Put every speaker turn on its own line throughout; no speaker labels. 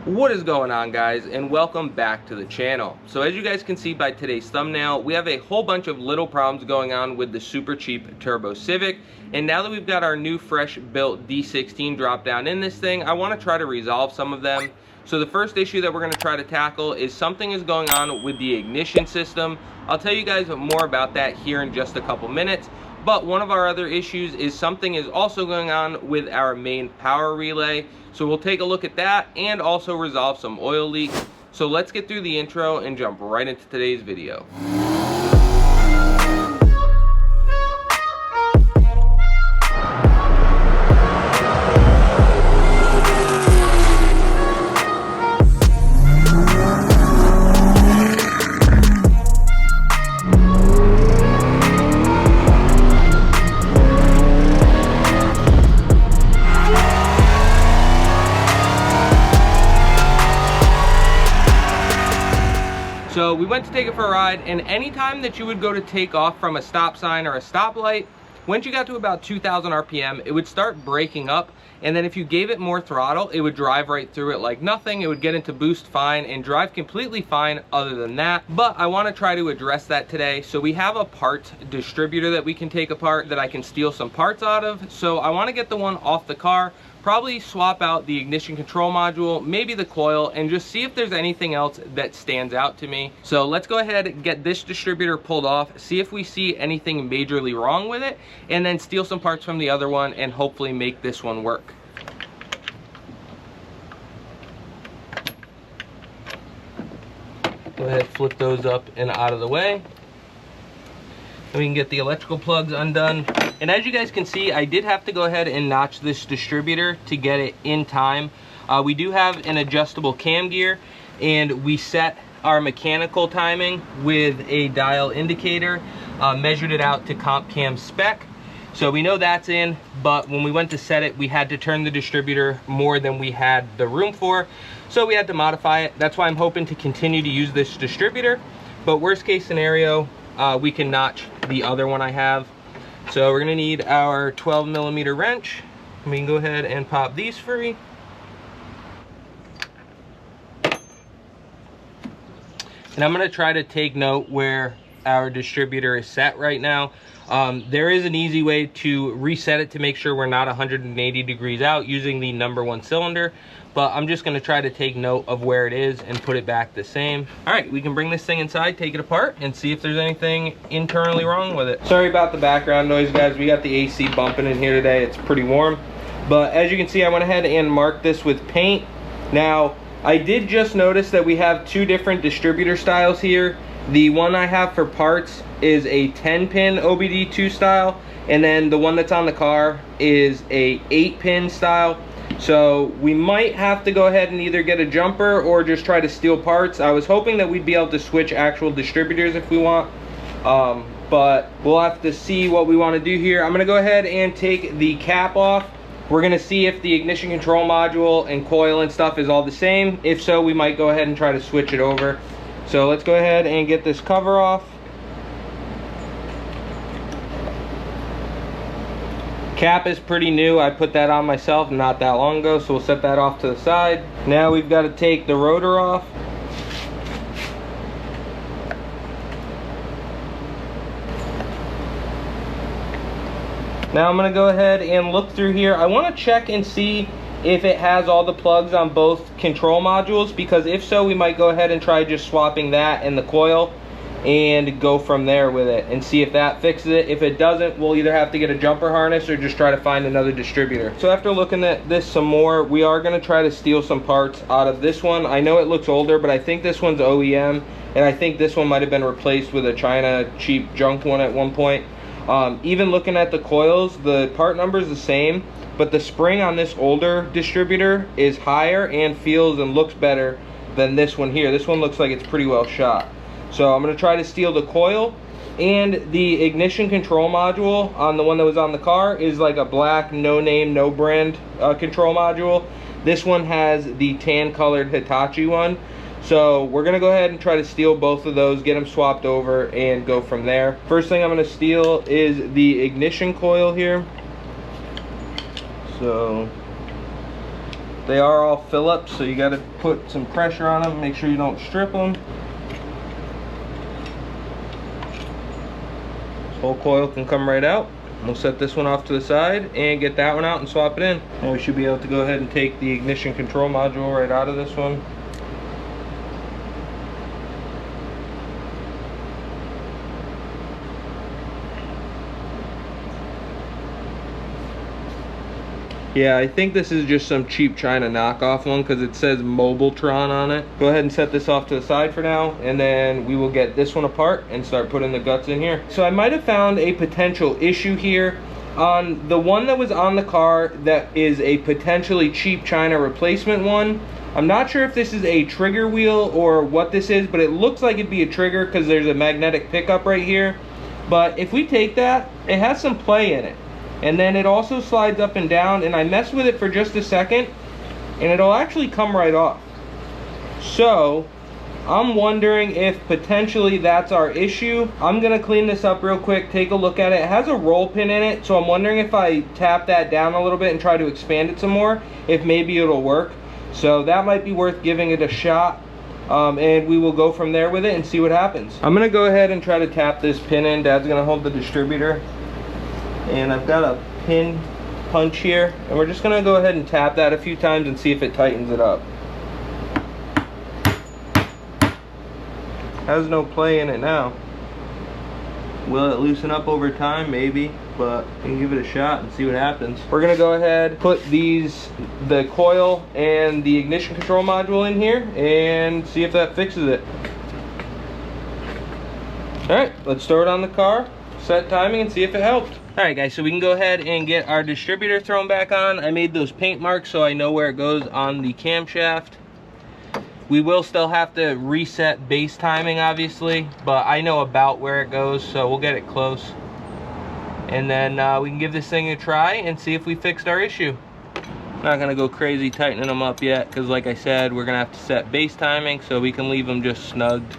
What is going on, guys, and welcome back to the channel. So as you guys can see by today's thumbnail, we have a whole bunch of little problems going on with the super cheap turbo Civic, and now that we've got our new fresh built D16 drop down in this thing, I want to try to resolve some of them. So the first issue that we're going to try to tackle is something is going on with the ignition system. I'll tell you guys more about that here in just a couple minutes. But one of our other issues is something is also going on with our main power relay. So we'll take a look at that and also resolve some oil leaks. So let's get through the intro and jump right into today's video. So we went to take it for a ride, and anytime that you would go to take off from a stop sign or a stoplight, once you got to about 2,000 RPM, it would start breaking up, and then if you gave it more throttle, it would drive right through it like nothing. It would get into boost fine and drive completely fine other than that. But I want to try to address that today. So we have a parts distributor that we can take apart that I can steal some parts out of. So I want to get the one off the car, probably swap out the ignition control module, maybe the coil, and just see if there's anything else that stands out to me. So let's go ahead and get this distributor pulled off, see if we see anything majorly wrong with it, and then steal some parts from the other one and hopefully make this one work. Go ahead, flip those up and out of the way. And we can get the electrical plugs undone. And as you guys can see, I did have to go ahead and notch this distributor to get it in time. We do have an adjustable cam gear, and we set our mechanical timing with a dial indicator, measured it out to comp cam spec. So we know that's in, but when we went to set it, we had to turn the distributor more than we had the room for. So we had to modify it. That's why I'm hoping to continue to use this distributor. But worst case scenario, we can notch the other one I have. So we're gonna need our 12mm wrench. We can go ahead and pop these free. And I'm gonna try to take note where our distributor is set right now. There is an easy way to reset it to make sure we're not 180 degrees out using the #1 cylinder, but I'm just gonna try to take note of where it is and put it back the same. All right, we can bring this thing inside, take it apart, and see if there's anything internally wrong with it. Sorry about the background noise, guys. We got the AC bumping in here today. It's pretty warm. But as you can see, I went ahead and marked this with paint. Now, I did just notice that we have two different distributor styles here. The one I have for parts is a 10-pin OBD2 style, and then the one that's on the car is a 8-pin style. So we might have to go ahead and either get a jumper or just try to steal parts. I was hoping that we'd be able to switch actual distributors if we want, but we'll have to see what we want to do here. I'm going to go ahead and take the cap off. We're going to see if the ignition control module and coil and stuff is all the same. If so, we might go ahead and try to switch it over. So let's go ahead and get this cover off. Cap is pretty new. I put that on myself not that long ago, so we'll set that off to the side. Now we've got to take the rotor off. Now I'm going to go ahead and look through here. I want to check and see if it has all the plugs on both control modules, because if so, we might go ahead and try just swapping that and the coil and go from there with it and see if that fixes it. If it doesn't, we'll either have to get a jumper harness or just try to find another distributor. So after looking at this some more, we are going to try to steal some parts out of this one. I know it looks older, but I think this one's OEM, and I think this one might have been replaced with a China cheap junk one at one point. Even looking at the coils, the part number is the same, but the spring on this older distributor is higher and feels and looks better than this one here. This one looks like it's pretty well shot. So I'm going to try to steal the coil, and the ignition control module on the one that was on the car is like a black, no name, no brand control module. This one has the tan colored Hitachi one. So we're gonna go ahead and try to steal both of those, get them swapped over, and go from there. First thing I'm gonna steal is the ignition coil here. So They are all Phillips, so you got to put some pressure on them. Make sure you don't strip them. This whole coil can come right out. We'll set this one off to the side and get that one out and swap it in. And we should be able to go ahead and take the ignition control module right out of this one. Yeah, I think this is just some cheap China knockoff one because it says Mobiletron on it. Go ahead and set this off to the side for now, and then we will get this one apart and start putting the guts in here. So I might have found a potential issue here on the one that was on the car that is a potentially cheap China replacement one. I'm not sure if this is a trigger wheel or what this is, but it looks like it'd be a trigger because there's a magnetic pickup right here. But if we take that, it has some play in it. And then it also slides up and down, and I messed with it for just a second and it'll actually come right off. So I'm wondering if potentially that's our issue. I'm gonna clean this up real quick, take a look at it. It has a roll pin in it, so I'm wondering if I tap that down a little bit and try to expand it some more, if maybe it'll work. So that might be worth giving it a shot. And we will go from there with it and see what happens. I'm gonna go ahead and try to tap this pin in. Dad's gonna hold the distributor. And I've got a pin punch here, and we're just gonna go ahead and tap that a few times and see if it tightens it up. Has no play in it now. Will it loosen up over time? Maybe, but we can give it a shot and see what happens. We're gonna go ahead, put the coil and the ignition control module in here and see if that fixes it. All right, let's throw it on the car, set timing, and see if it helped. All right, guys, so we can go ahead and get our distributor thrown back on. I made those paint marks so I know where it goes on the camshaft. We will still have to reset base timing, obviously, but I know about where it goes, so we'll get it close. And then we can give this thing a try and see if we fixed our issue. Not gonna go crazy tightening them up yet, because like I said, we're gonna have to set base timing so we can leave them just snugged.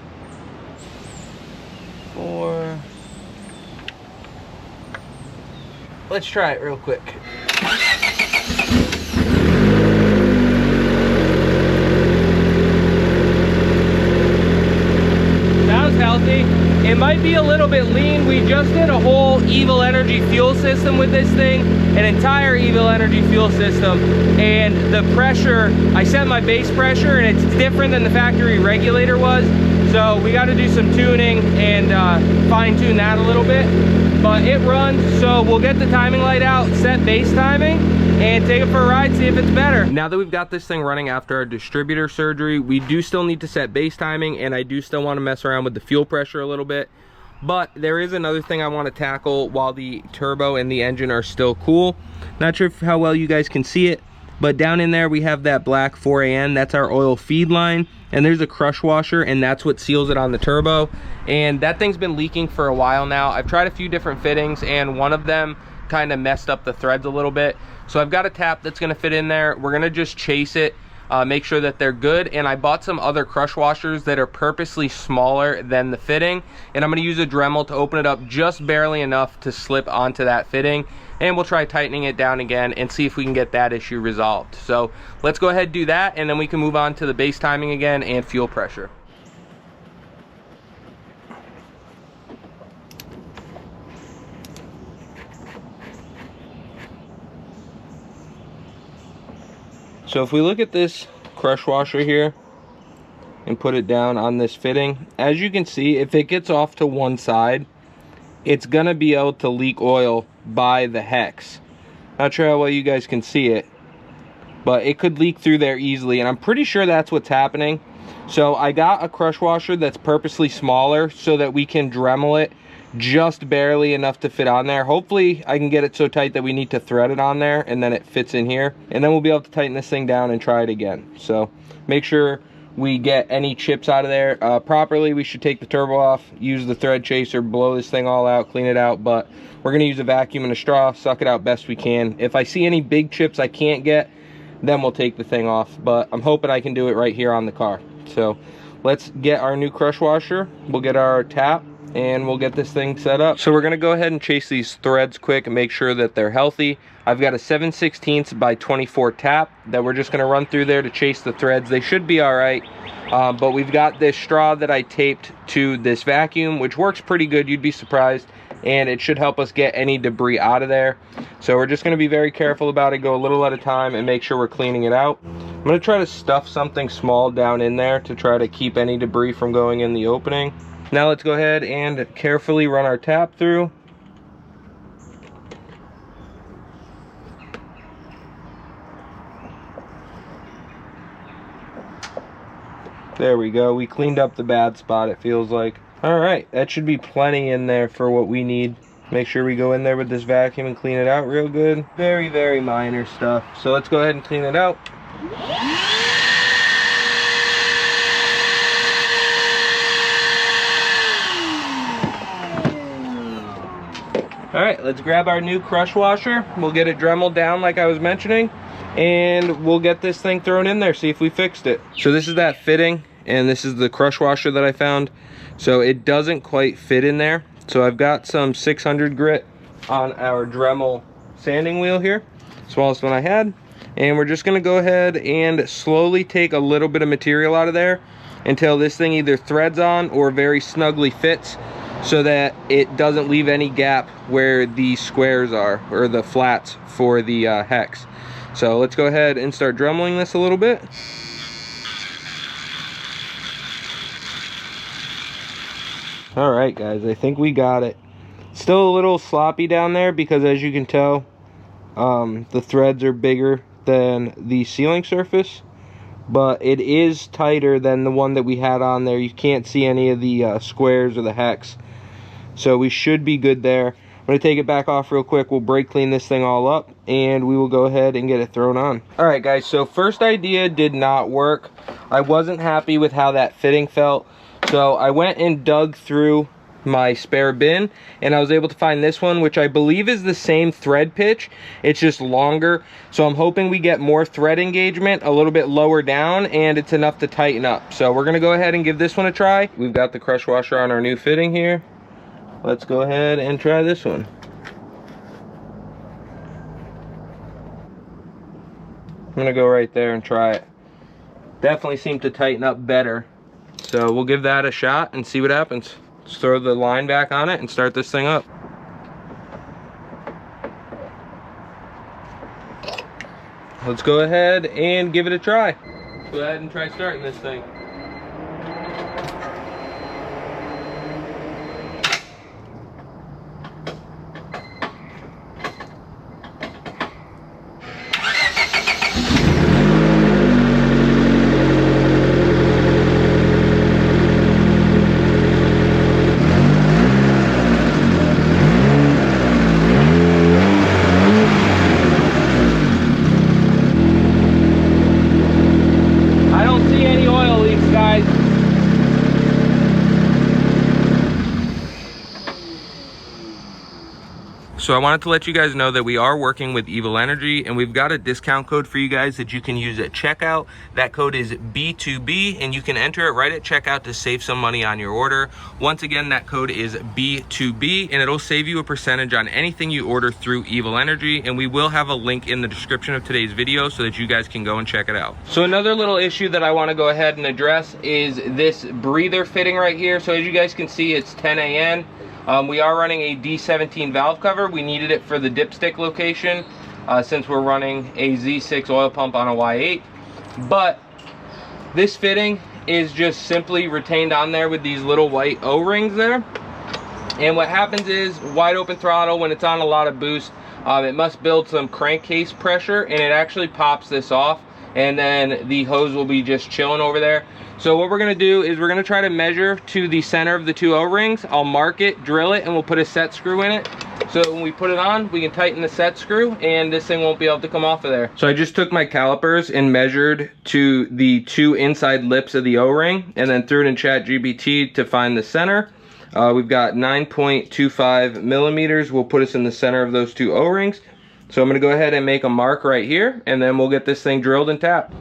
4. Let's try it real quick. Sounds healthy. It might be a little bit lean. We just did a whole ievilenergy fuel system with this thing, an entire ievilenergy fuel system, and the pressure, I set my base pressure and it's different than the factory regulator was. So we got to do some tuning and fine tune that a little bit, but it runs. So we'll get the timing light out, set base timing, and take it for a ride, see if it's better. Now that we've got this thing running after our distributor surgery, we do still need to set base timing, and I do still want to mess around with the fuel pressure a little bit. But there is another thing I want to tackle while the turbo and the engine are still cool. Not sure how well you guys can see it, but down in there we have that black 4AN, that's our oil feed line. And there's a crush washer, and that's what seals it on the turbo. And that thing's been leaking for a while now. I've tried a few different fittings, and one of them kind of messed up the threads a little bit. So I've got a tap that's gonna fit in there. We're gonna just chase it, make sure that they're good. And I bought some other crush washers that are purposely smaller than the fitting. And I'm gonna use a Dremel to open it up just barely enough to slip onto that fitting. And we'll try tightening it down again and see if we can get that issue resolved. So let's go ahead and do that, and then we can move on to the base timing again and fuel pressure. So if we look at this crush washer here and put it down on this fitting, as you can see, if it gets off to one side, it's gonna be able to leak oil by the hex. Not sure how well you guys can see it, but it could leak through there easily, and I'm pretty sure that's what's happening. So I got a crush washer that's purposely smaller so that we can Dremel it just barely enough to fit on there. Hopefully I can get it so tight that we need to thread it on there, and then it fits in here, and then we'll be able to tighten this thing down and try it again. So make sure we get any chips out of there properly. We should take the turbo off, use the thread chaser, blow this thing all out, clean it out, but we're gonna use a vacuum and a straw, suck it out best we can. If I see any big chips I can't get, then we'll take the thing off, but I'm hoping I can do it right here on the car. So let's get our new crush washer, we'll get our tap, and we'll get this thing set up. So we're gonna go ahead and chase these threads quick and make sure that they're healthy. I've got a 7/16 by 24 tap that we're just gonna run through there to chase the threads. They should be all right, but we've got this straw that I taped to this vacuum, which works pretty good, you'd be surprised, and it should help us get any debris out of there. So we're just gonna be very careful about it, go a little at a time and make sure we're cleaning it out. I'm gonna try to stuff something small down in there to try to keep any debris from going in the opening. Now let's go ahead and carefully run our tap through. There we go, we cleaned up the bad spot, it feels like. All right, that should be plenty in there for what we need. Make sure we go in there with this vacuum and clean it out real good. Very, very minor stuff. So let's go ahead and clean it out. All right, let's grab our new crush washer. We'll get it dremeled down like I was mentioning, and we'll get this thing thrown in there, see if we fixed it. So this is that fitting, and this is the crush washer that I found. So it doesn't quite fit in there. So I've got some 600 grit on our Dremel sanding wheel here, smallest one I had. And we're just gonna go ahead and slowly take a little bit of material out of there until this thing either threads on or very snugly fits, so that it doesn't leave any gap where the squares are, or the flats for the hex. So let's go ahead and start dremeling this a little bit. All right, guys, I think we got it. Still a little sloppy down there because, as you can tell, the threads are bigger than the sealing surface, but it is tighter than the one that we had on there. You can't see any of the squares or the hex, so we should be good there. I'm going to take it back off real quick. We'll brake clean this thing all up, and we will go ahead and get it thrown on. All right, guys, so first idea did not work. I wasn't happy with how that fitting felt. So I went and dug through my spare bin, and I was able to find this one, which I believe is the same thread pitch. It's just longer. So I'm hoping we get more thread engagement a little bit lower down, and it's enough to tighten up. So we're gonna go ahead and give this one a try. We've got the crush washer on our new fitting here. Let's go ahead and try this one. I'm gonna go right there and try it. Definitely seemed to tighten up better. So we'll give that a shot and see what happens. Just throw the line back on it and start this thing up. Let's go ahead and give it a try. Go ahead and try starting this thing. So I wanted to let you guys know that we are working with ievilenergy, and we've got a discount code for you guys that you can use at checkout. That code is B2B, and you can enter it right at checkout to save some money on your order. Once again, that code is B2B, and it'll save you a percentage on anything you order through ievilenergy, and we will have a link in the description of today's video so that you guys can go and check it out. So another little issue that I want to go ahead and address is this breather fitting right here. So as you guys can see, it's 10 AN. We are running a D17 valve cover. We needed it for the dipstick location since we're running a Z6 oil pump on a Y8. But this fitting is just simply retained on there with these little white O-rings there. And what happens is, wide open throttle, when it's on a lot of boost, it must build some crankcase pressure, and it actually pops this off, and then the hose will be just chilling over there. So what we're gonna do is we're gonna try to measure to the center of the two O-rings. I'll mark it, drill it, and we'll put a set screw in it. So when we put it on, we can tighten the set screw, and this thing won't be able to come off of there. So I just took my calipers and measured to the two inside lips of the O-ring, and then threw it in ChatGPT to find the center. We've got 9.25 millimeters. Will put us in the center of those two O-rings. So I'm gonna go ahead and make a mark right here, and then we'll get this thing drilled and tapped.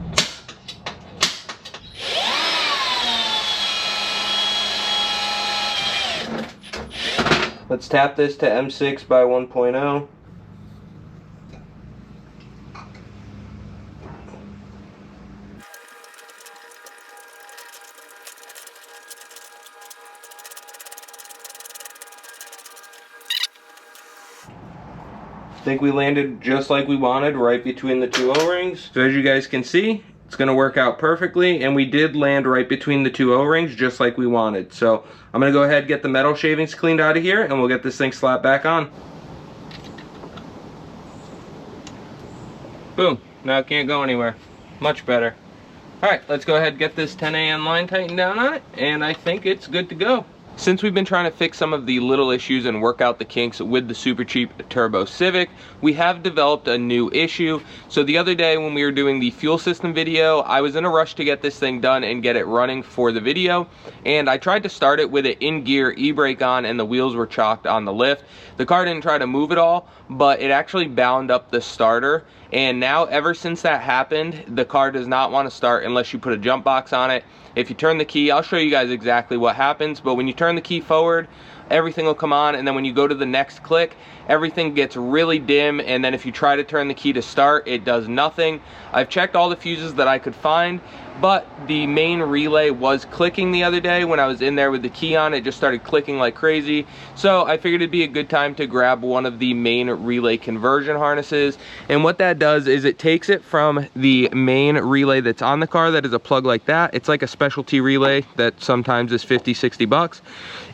Let's tap this to M6 by 1.0. I think we landed just like we wanted, right between the two O-rings. So as you guys can see, it's gonna work out perfectly, and we did land right between the two O-rings just like we wanted. So I'm gonna go ahead and get the metal shavings cleaned out of here, and we'll get this thing slapped back on. Boom, now it can't go anywhere. Much better. All right, let's go ahead and get this 10AN line tightened down on it, and I think it's good to go. Since we've been trying to fix some of the little issues and work out the kinks with the super cheap turbo Civic, we have developed a new issue. So the other day when we were doing the fuel system video, I was in a rush to get this thing done and get it running for the video, and I tried to start it with an in-gear e-brake on, and the wheels were chalked on the lift. The car didn't try to move at all, but it actually bound up the starter, and now ever since that happened, the car does not want to start unless you put a jump box on it. If you turn the key, I'll show you guys exactly what happens, but when you turn the key forward, everything will come on, and then when you go to the next click, everything gets really dim, and then if you try to turn the key to start, it does nothing. I've checked all the fuses that I could find, but the main relay was clicking the other day when I was in there with the key on. It just started clicking like crazy, so I figured it'd be a good time to grab one of the main relay conversion harnesses. And what that does is it takes it from the main relay that's on the car that is a plug like that. It's like a specialty relay that sometimes is 50-60 bucks,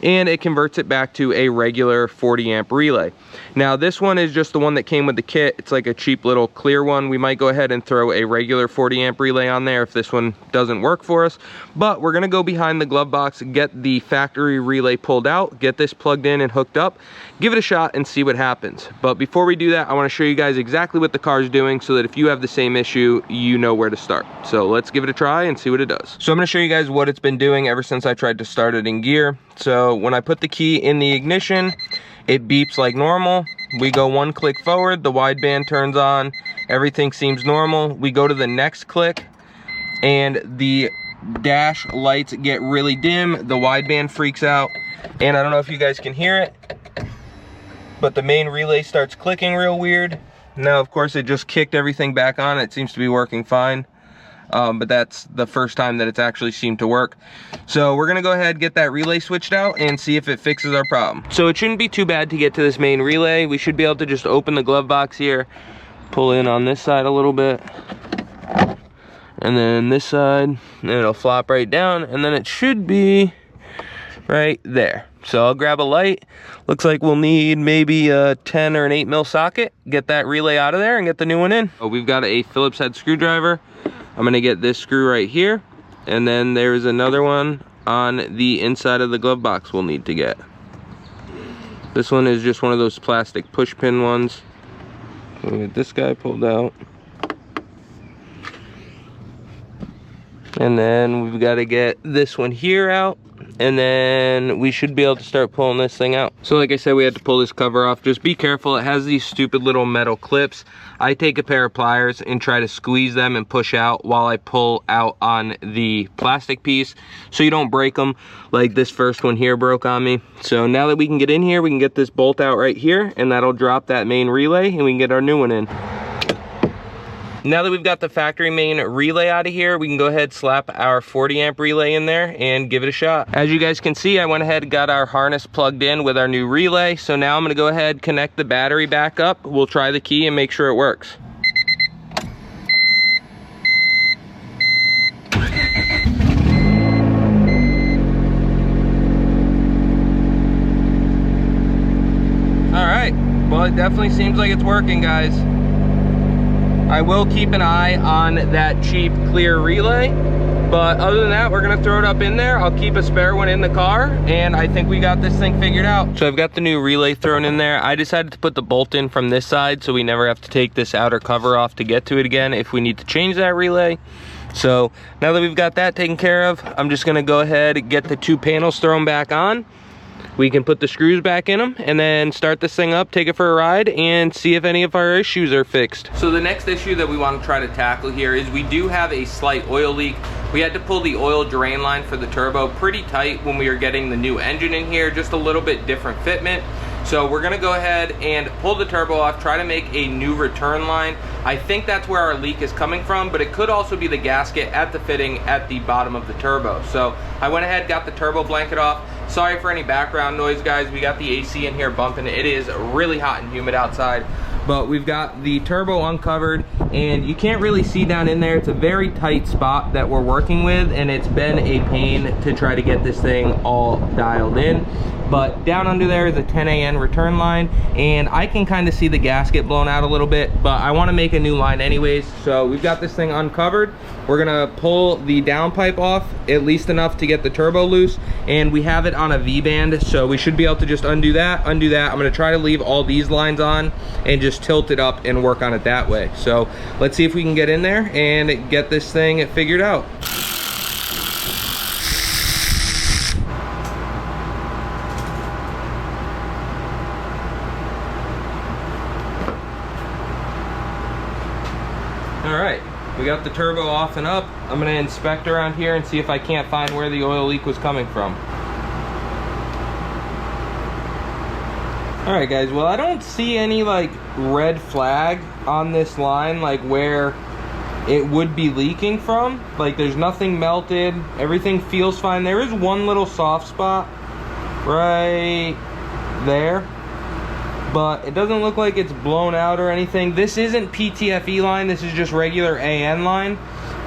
and it converts it back to a regular 40 amp relay. Now this one is just the one that came with the kit. It's like a cheap little clear one. We might go ahead and throw a regular 40 amp relay on there if this one doesn't work for us, but we're gonna go behind the glove box, get the factory relay pulled out, get this plugged in and hooked up, give it a shot and see what happens. But before we do that, I want to show you guys exactly what the car is doing so that if you have the same issue, you know where to start. So let's give it a try and see what it does. So I'm going to show you guys what it's been doing ever since I tried to start it in gear. So when I put the key in the ignition, it beeps like normal. We go one click forward, the wideband turns on, everything seems normal. We go to the next click, and the dash lights get really dim, the wideband freaks out, and I don't know if you guys can hear it, but the main relay starts clicking real weird. Now of course it just kicked everything back on. It seems to be working fine, but that's the first time that it's actually seemed to work. So we're gonna go ahead and get that relay switched out and see if it fixes our problem. So it shouldn't be too bad to get to this main relay. We should be able to just open the glove box here, pull in on this side a little bit, and then this side, and it'll flop right down, and then it should be right there. So I'll grab a light. Looks like we'll need maybe a 10 or an 8 mil socket, get that relay out of there and get the new one in. Oh, we've got a Phillips head screwdriver. I'm gonna get this screw right here, and then there's another one on the inside of the glove box we'll need to get. This one is just one of those plastic push pin ones. We'll get this guy pulled out. And then we've got to get this one here out, and then we should be able to start pulling this thing out. So like I said, we had to pull this cover off. Just be careful, it has these stupid little metal clips. I take a pair of pliers and try to squeeze them and push out while I pull out on the plastic piece so you don't break them like this first one here broke on me. So now that we can get in here, we can get this bolt out right here, and that'll drop that main relay and we can get our new one in. Now that we've got the factory main relay out of here, we can go ahead and slap our 40 amp relay in there and give it a shot. As you guys can see, I went ahead and got our harness plugged in with our new relay. So now I'm gonna go ahead and connect the battery back up. We'll try the key and make sure it works. All right, well, it definitely seems like it's working, guys. I will keep an eye on that cheap clear relay, but other than that, we're gonna throw it up in there. I'll keep a spare one in the car, and I think we got this thing figured out. So I've got the new relay thrown in there. I decided to put the bolt in from this side so we never have to take this outer cover off to get to it again if we need to change that relay. So now that we've got that taken care of, I'm just gonna go ahead and get the two panels thrown back on. We can put the screws back in them and then start this thing up, take it for a ride, and see if any of our issues are fixed. So the next issue that we want to try to tackle here is we do have a slight oil leak. We had to pull the oil drain line for the turbo pretty tight when we were getting the new engine in here, just a little bit different fitment. So we're gonna go ahead and pull the turbo off, try to make a new return line. I think that's where our leak is coming from, but it could also be the gasket at the fitting at the bottom of the turbo. So I went ahead, got the turbo blanket off. Sorry for any background noise, guys. We got the AC in here bumping. It is really hot and humid outside. But we've got the turbo uncovered, and you can't really see down in there. It's a very tight spot that we're working with, and it's been a pain to try to get this thing all dialed in. But down under there is a 10 AN return line, and I can kind of see the gasket blown out a little bit, but I want to make a new line anyways. So we've got this thing uncovered. We're gonna pull the downpipe off, at least enough to get the turbo loose, and we have it on a V-band, so we should be able to just undo that. I'm gonna try to leave all these lines on and just tilt it up and work on it that way. So let's see if we can get in there and get this thing figured out. All right, we got the turbo off and up. I'm gonna inspect around here and see if I can't find where the oil leak was coming from. All right, guys, well, I don't see any like red flag on this line, like where it would be leaking from. Like there's nothing melted, everything feels fine. There is one little soft spot right there, but it doesn't look like it's blown out or anything. This isn't PTFE line, this is just regular AN line.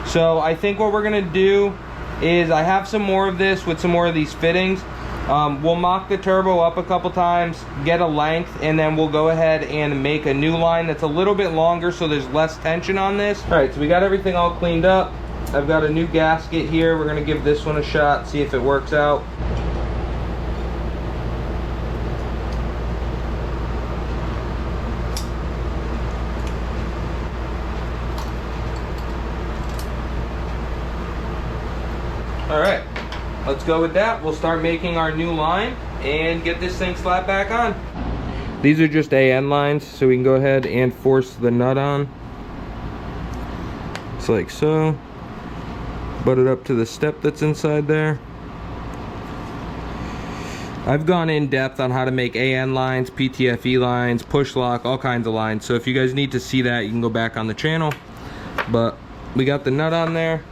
So I think what we're gonna do is, I have some more of this with some more of these fittings. We'll mock the turbo up a couple times, get a length, and then we'll go ahead and make a new line that's a little bit longer so there's less tension on this. All right, so we got everything all cleaned up. I've got a new gasket here. We're gonna give this one a shot, see if it works out. All right, let's go with that. We'll start making our new line and get this thing slapped back on. These are just AN lines, so we can go ahead and force the nut on. It's like so. Butt it up to the step that's inside there. I've gone in depth on how to make AN lines, PTFE lines, push lock, all kinds of lines. So if you guys need to see that, you can go back on the channel. But we got the nut on there.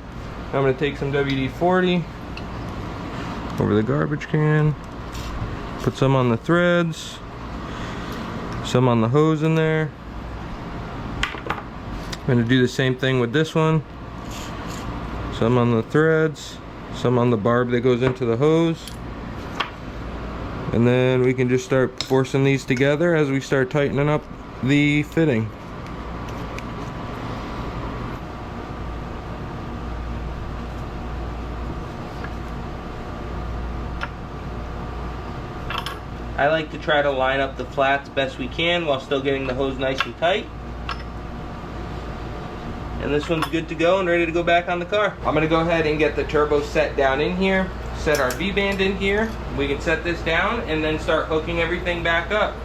I'm gonna take some WD-40 over the garbage can, put some on the threads, some on the hose in there. I'm gonna do the same thing with this one. Some on the threads, some on the barb that goes into the hose. And then we can just start forcing these together as we start tightening up the fitting. I like to try to line up the flats best we can while still getting the hose nice and tight. And this one's good to go and ready to go back on the car. I'm gonna go ahead and get the turbo set down in here, set our V-band in here. We can set this down and then start hooking everything back up.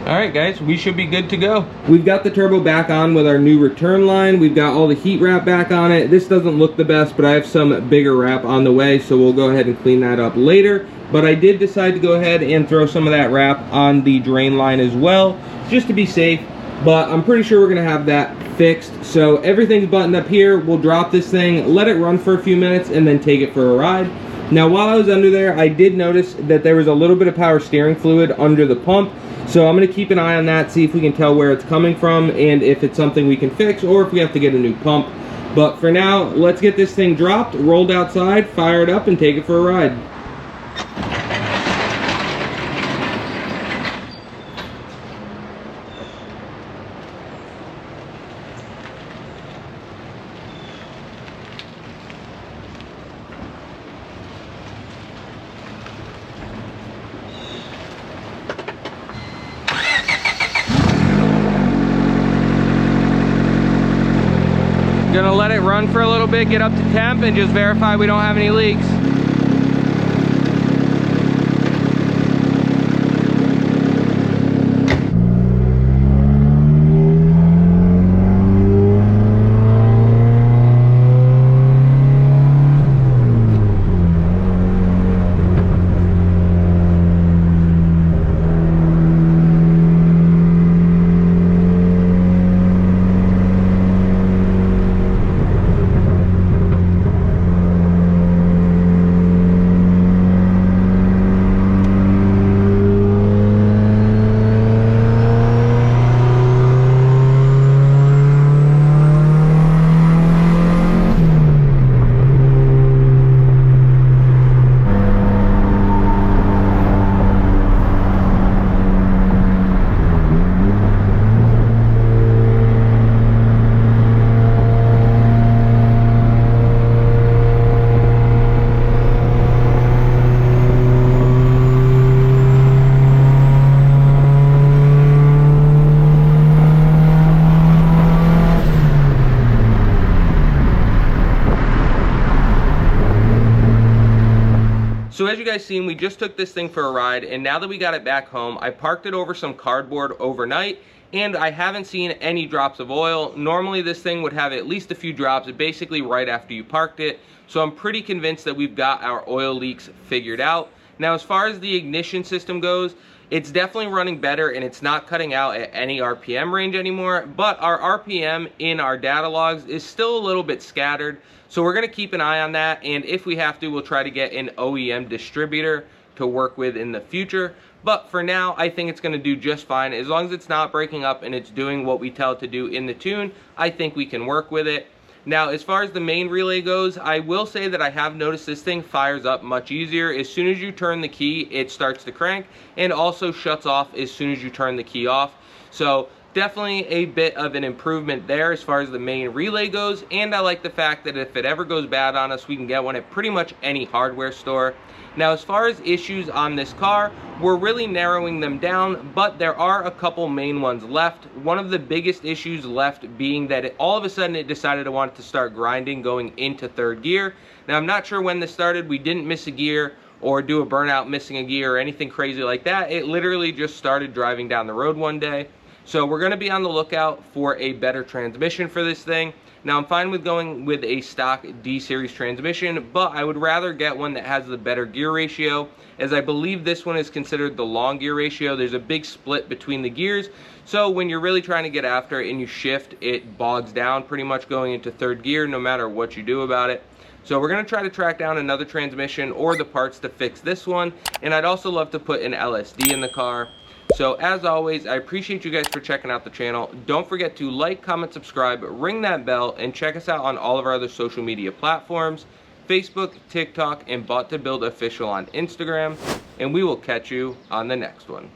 Alright guys, we should be good to go. We've got the turbo back on with our new return line. We've got all the heat wrap back on it. This doesn't look the best, but I have some bigger wrap on the way, so we'll go ahead and clean that up later. But I did decide to go ahead and throw some of that wrap on the drain line as well, just to be safe. But I'm pretty sure we're gonna have that fixed. So everything's buttoned up here. We'll drop this thing, let it run for a few minutes, and then take it for a ride. Now while I was under there, I did notice that there was a little bit of power steering fluid under the pump. So I'm going to keep an eye on that, see if we can tell where it's coming from and if it's something we can fix or if we have to get a new pump. But for now, let's get this thing dropped, rolled outside, fire it up, and take it for a ride. Gonna let it run for a little bit, get up to temp, and just verify we don't have any leaks. So as you guys seen, we just took this thing for a ride, and now that we got it back home, I parked it over some cardboard overnight, and I haven't seen any drops of oil. Normally this thing would have at least a few drops basically right after you parked it, so I'm pretty convinced that we've got our oil leaks figured out. Now as far as the ignition system goes, it's definitely running better and it's not cutting out at any RPM range anymore, but our RPM in our data logs is still a little bit scattered. So we're gonna keep an eye on that, and if we have to, we'll try to get an OEM distributor to work with in the future. But for now, I think it's gonna do just fine. As long as it's not breaking up and it's doing what we tell it to do in the tune, I think we can work with it. Now, as far as the main relay goes, I will say that I have noticed this thing fires up much easier. As soon as you turn the key, it starts to crank, and also shuts off as soon as you turn the key off. So definitely a bit of an improvement there as far as the main relay goes, and I like the fact that if it ever goes bad on us, we can get one at pretty much any hardware store. Now as far as issues on this car, we're really narrowing them down, but there are a couple main ones left. One of the biggest issues left being that all of a sudden it decided it wanted to start grinding going into third gear. Now I'm not sure when this started. We didn't miss a gear or do a burnout missing a gear or anything crazy like that. It literally just started driving down the road one day. So we're going to be on the lookout for a better transmission for this thing. Now I'm fine with going with a stock D-series transmission, but I would rather get one that has the better gear ratio, as I believe this one is considered the long gear ratio. There's a big split between the gears, so when you're really trying to get after it and you shift, it bogs down pretty much going into third gear no matter what you do about it. So we're going to try to track down another transmission or the parts to fix this one, and I'd also love to put an L.S.D in the car. So as always, I appreciate you guys for checking out the channel. Don't forget to like, comment, subscribe, ring that bell, and check us out on all of our other social media platforms, Facebook, TikTok, and Bought to Build Official on Instagram. And we will catch you on the next one.